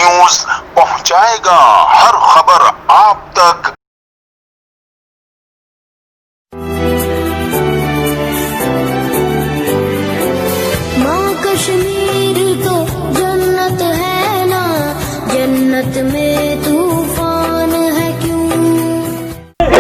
News पहुंचाएगा हर खबर आप तक। माँ कश्मीर तो जन्नत है ना, जन्नत में तूफान है क्यों।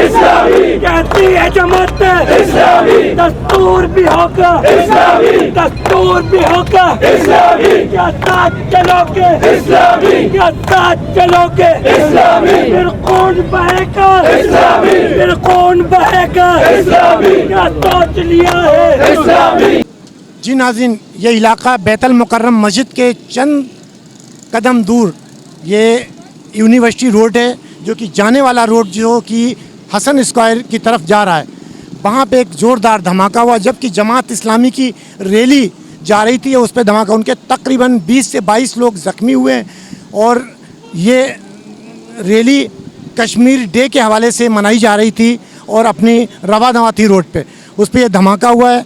इस्लामी कहती है जमात इस्लामी, दस्तूर भी होगा इस्लामी, दस्तूर भी होगा इस्लामी, क्या साथ चलोगे इस्लामी, क्या साथ चलोगे इस्लामी, फिर कौन बहेगा इस्लामी, फिर कौन बहेगा इस्लामी, क्या सोच लिया है इस्लामी। जी नाज़रीन, ये इलाका बैतुल मुकर्रम मस्जिद के चंद कदम दूर ये यूनिवर्सिटी रोड है, जो कि जाने वाला रोड जो कि हसन स्क्वायर की तरफ जा रहा है। वहाँ पे एक ज़ोरदार धमाका हुआ जबकि जमात इस्लामी की रैली जा रही थी, उस पर धमाका, उनके तकरीबन 20 से 22 लोग ज़ख्मी हुए हैं। और ये रैली कश्मीर डे के हवाले से मनाई जा रही थी और अपनी रवा दवा थी रोड पे, उस पर यह धमाका हुआ है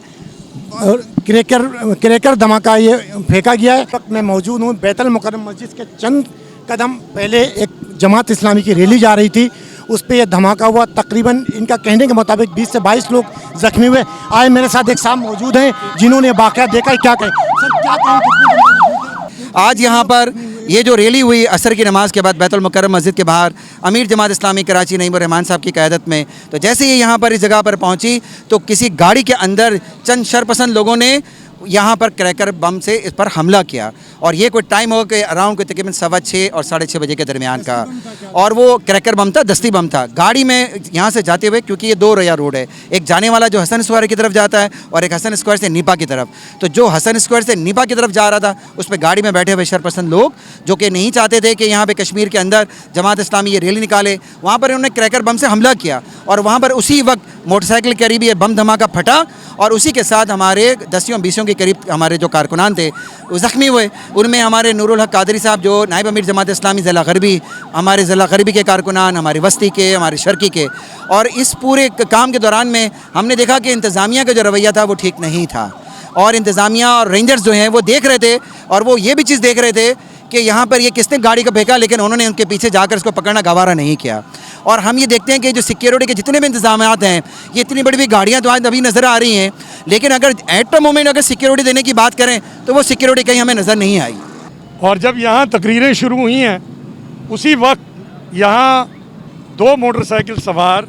और क्रैकर धमाका ये फेंका गया है। वक्त मैं मौजूद हूँ बैतुल मुकर्रम मस्जिद के चंद कदम पहले एक जमात इस्लामी की रैली जा रही थी, उस पर यह धमाका हुआ। तकरीबन इनका कहने के मुताबिक 20 से 22 लोग जख्मी हुए। आए मेरे साथ एक साहब मौजूद हैं जिन्होंने वाक़या देखा है, क्या कहें सर, क्या कहें। आज यहाँ पर ये जो रैली हुई असर की नमाज़ के बाद बैतुल मुकर्रम मस्जिद के बाहर अमीर जमात इस्लामी कराची नईमुर रहमान साहब की क़यादत में, तो जैसे ही यहाँ पर इस जगह पर पहुँची तो किसी गाड़ी के अंदर चंद शरपसंद लोगों ने यहाँ पर क्रैकर बम से इस पर हमला किया। और ये कोई टाइम होगा कि अराउंड कोई तकरीबन 6:15 और 6:30 बजे के दरमियान का, और वो क्रैकर बम था, दस्ती बम था। गाड़ी में यहाँ से जाते हुए, क्योंकि ये 2 रैया रोड है, एक जाने वाला जो हसन स्क्वायर की तरफ जाता है और एक हसन स्क्वायर से नीपा की तरफ, तो जो हसन स्क्वायर से नीपा की तरफ जा रहा था उस पर गाड़ी में बैठे हुए शरपसंद लोग जो कि नहीं चाहते थे कि यहाँ पे कश्मीर के अंदर जमात इस्लामी ये रैली निकाले, वहाँ पर उन्होंने क्रैकर बम से हमला किया। और वहाँ पर उसी वक्त मोटरसाइकिल के करीब ये बम धमाका फटा और उसी के साथ हमारे 10-20 के करीब हमारे जो कारकुनान थे वो ज़ख्मी हुए। उनमें हमारे नूरुल हक कादरी साहब जो नायब अमीर जमात इस्लामी ज़िला गरबी, हमारे ज़िला गरबी के कारकुनान, हमारी वस्ती के, हमारे शर्की के। और इस पूरे काम के दौरान में हमने देखा कि इंतज़ामिया का जो रवैया था वो ठीक नहीं था, और इंतज़ामिया और रेंजर्स जो हैं वो देख रहे थे, और वो ये भी चीज़ देख रहे थे कि यहाँ पर ये किसने गाड़ी को फेंका, लेकिन उन्होंने उनके पीछे जाकर इसको पकड़ना गवारा नहीं किया। और हम ये देखते हैं कि जो सिक्योरिटी के जितने भी इंतजामात हैं, ये इतनी बड़ी बड़ी गाड़ियाँ तो आज अभी नज़र आ रही हैं, लेकिन अगर एट द मोमेंट अगर सिक्योरिटी देने की बात करें तो वो सिक्योरिटी कहीं हमें नज़र नहीं आई। और जब यहाँ तकरीरें शुरू हुई हैं उसी वक्त यहाँ 2 मोटरसाइकिल सवार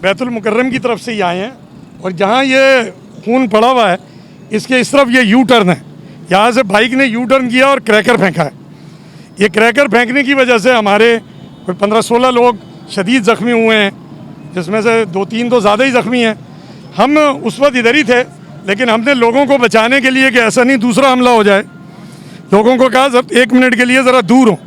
बैतुल मुकर्रम की तरफ से ही आए हैं, और जहाँ ये खून पड़ा हुआ है इसके इस तरफ ये यू टर्न है, यहाँ से बाइक ने यू टर्न किया और क्रैकर फेंका है। ये क्रैकर फेंकने की वजह से हमारे कोई 15-16 लोग शदीद ज़ख्मी हुए हैं, जिसमें से 2-3 तो ज़्यादा ही ज़ख्मी हैं। हम उस वक्त इधर ही थे, लेकिन हमने लोगों को बचाने के लिए कि ऐसा नहीं दूसरा हमला हो जाए, लोगों को कहा 1 मिनट के लिए ज़रा दूर हो,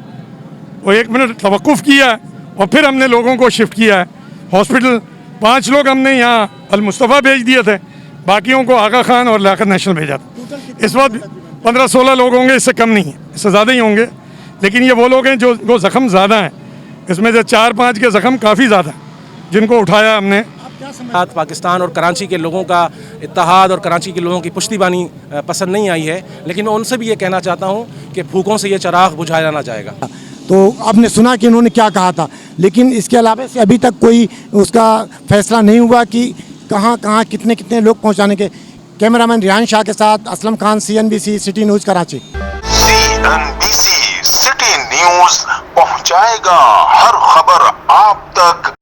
और 1 मिनट तवक्कुफ़ किया और फिर हमने लोगों को शिफ्ट किया है हॉस्पिटल। 5 लोग हमने यहाँ अल मुस्तफ़ा भेज दिए थे, बाकियों को आगा खान और लियाकत नेशनल भेजा था। इस वक्त 15-16 लोग होंगे, इससे कम नहीं है, इससे ज़्यादा ही होंगे, लेकिन ये वो लोग हैं जो ज़ख्म ज़्यादा हैं। इसमें से 4-5 के ज़ख्म काफ़ी ज़्यादा हैं जिनको उठाया हमने। पाकिस्तान और कराची के लोगों का इत्तेहाद और कराची के लोगों की पुश्तैनी पसंद नहीं आई है, लेकिन मैं उनसे भी ये कहना चाहता हूँ कि भूखों से ये चिराग बुझाया ना जाएगा। तो आपने सुना कि उन्होंने क्या कहा था, लेकिन इसके अलावा से अभी तक कोई उसका फैसला नहीं हुआ कि कहाँ कहाँ कितने कितने लोग पहुँचाने के। कैमरामैन रियान शाह के साथ Aslam Khan, CNBC city news Karachi. CNBC city news पहुंचाएगा हर खबर आप तक।